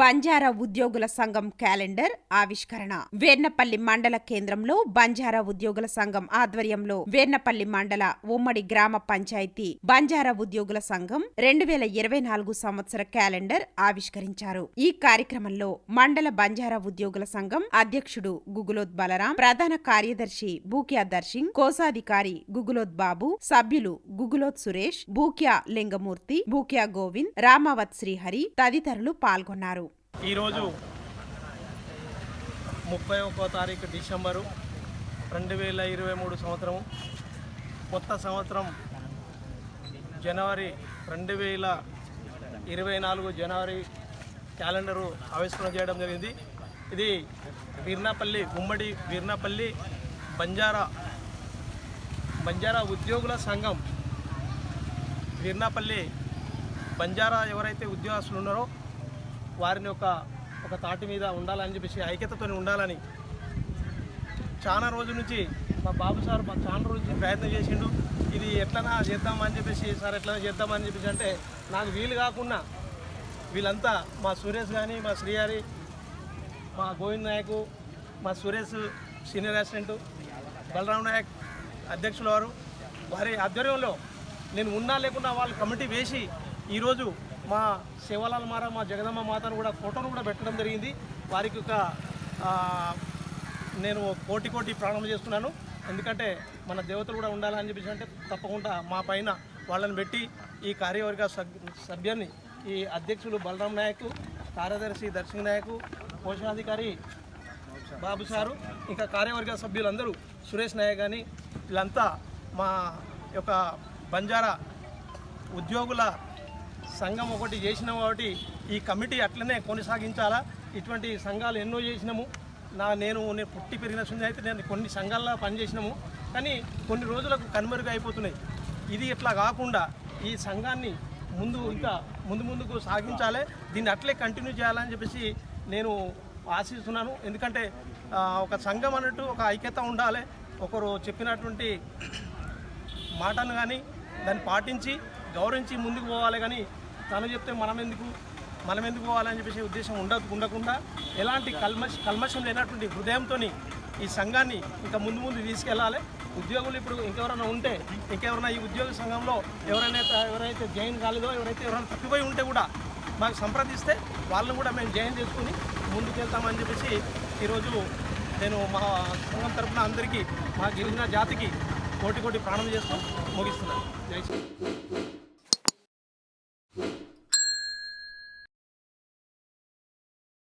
బంజారా ఉద్యోగుల సంఘం క్యాలెండర్ ఆవిష్కరణ. వేర్నపల్లి మండల కేంద్రంలో బంజారా ఉద్యోగుల సంఘం ఆధ్వర్యంలో వేర్నపల్లి మండల ఉమ్మడి గ్రామ పంచాయతీ బంజారా ఉద్యోగుల సంఘం 2024 సంవత్సర క్యాలెండర్ ఆవిష్కరించారు. ఈ కార్యక్రమంలో మండల బంజారా ఉద్యోగుల సంఘం అధ్యక్షుడు గుగులోత్ బలరాం, ప్రధాన కార్యదర్శి బూక్యా దర్శింగ్, కోశాధికారి గుగులోత్ బాబు, సభ్యులు గుగులోత్ సురేష్, బూక్యా లింగమూర్తి, బూక్యా గోవింద్, రామావత్ శ్రీహరి తదితరులు పాల్గొన్నారు. ఈరోజు 31వ తారీఖు డిసెంబరు 2023 సంవత్సరం. కొత్త సంవత్సరం జనవరి 2024 జనవరి క్యాలెండరు ఆవిష్కరణ చేయడం జరిగింది. ఇది వీర్నాపల్లి ఉమ్మడి వీర్నాపల్లి బంజారా ఉద్యోగుల సంఘం. వీర్నాపల్లి బంజారా ఎవరైతే ఉద్యోగస్తులు ఉన్నారో వారిని ఒక తాటి మీద ఉండాలని చెప్పేసి, ఐక్యతతో ఉండాలని చాలా రోజుల నుంచి మా బాబు సార్ చాలా రోజుల నుంచి ప్రయత్నం చేసిండు. ఇది ఎట్లనా చేద్దామని చెప్పేసి, సార్ ఎట్లనా చేద్దామని చెప్పేసి అంటే నాకు వీలు కాకుండా వీళ్ళంతా మా సురేష్ కానీ, మా శ్రీహరి, మా గోవింద్ నాయకు, మా సురేష్ సీనియర్ అసిస్టెంట్, బలరాం నాయక్ అధ్యక్షుల వారి ఆధ్వర్యంలో నేను ఉన్నా లేకుండా వాళ్ళు కమిటీ వేసి ఈరోజు మా శివలాల్ మారా, మా జగదమ్మ మాతను కూడా ఫోటోను కూడా పెట్టడం జరిగింది. వారికి నేను కోటి ప్రారంభం చేస్తున్నాను. ఎందుకంటే మన దేవతలు కూడా ఉండాలని చెప్పేసి అంటే తప్పకుండా మా పైన వాళ్ళని పెట్టి ఈ కార్యవర్గ సభ్యుని, ఈ అధ్యక్షులు బలరాం నాయకు, కార్యదర్శి దర్శింగ్ నాయకు, కోశాధికారి బాబు సారు, ఇంకా కార్యవర్గ సభ్యులందరూ సురేష్ నాయక్ కానీ వీళ్ళంతా మా యొక్క బంజారా ఉద్యోగుల సంఘం ఒకటి చేసినాము. కాబట్టి ఈ కమిటీ అట్లనే కొనసాగించాలా. ఇటువంటి సంఘాలు ఎన్నో చేసినాము. నేను పుట్టి పెరిగిన సుంది అయితే నేను కొన్ని సంఘాల్లో పనిచేసినాము. కానీ కొన్ని రోజులకు కనుమరుగు అయిపోతున్నాయి. ఇది ఇట్లా కాకుండా ఈ సంఘాన్ని ముందుకు సాగించాలి. దీన్ని అట్లే కంటిన్యూ చేయాలని చెప్పేసి నేను ఆశిస్తున్నాను. ఎందుకంటే ఒక సంఘం అన్నట్టు ఒక ఐక్యత ఉండాలి. ఒకరు చెప్పినటువంటి మాటను కానీ దాన్ని పాటించి గౌరవించి ముందుకు పోవాలి. కానీ తను చెప్తే మనం ఎందుకు పోవాలని చెప్పేసి ఉద్దేశం ఉండకుండా ఎలాంటి కల్మషం లేనటువంటి హృదయంతో ఈ సంఘాన్ని ఇంకా ముందు తీసుకెళ్ళాలి. ఉద్యోగులు ఇప్పుడు ఇంకెవరైనా ఈ ఉద్యోగ సంఘంలో ఎవరైతే జాయిన్ కాలేదో, ఎవరైనా తప్పిపోయి ఉంటే కూడా మాకు సంప్రదిస్తే వాళ్ళని కూడా మేము జాయిన్ చేసుకుని ముందుకెళ్తామని చెప్పేసి ఈరోజు నేను మా సంఘం తరఫున అందరికీ, మా గిరిజన జాతికి కోటి ప్రాణం చేస్తూ ముగిస్తున్నాను. జై శ్రీ.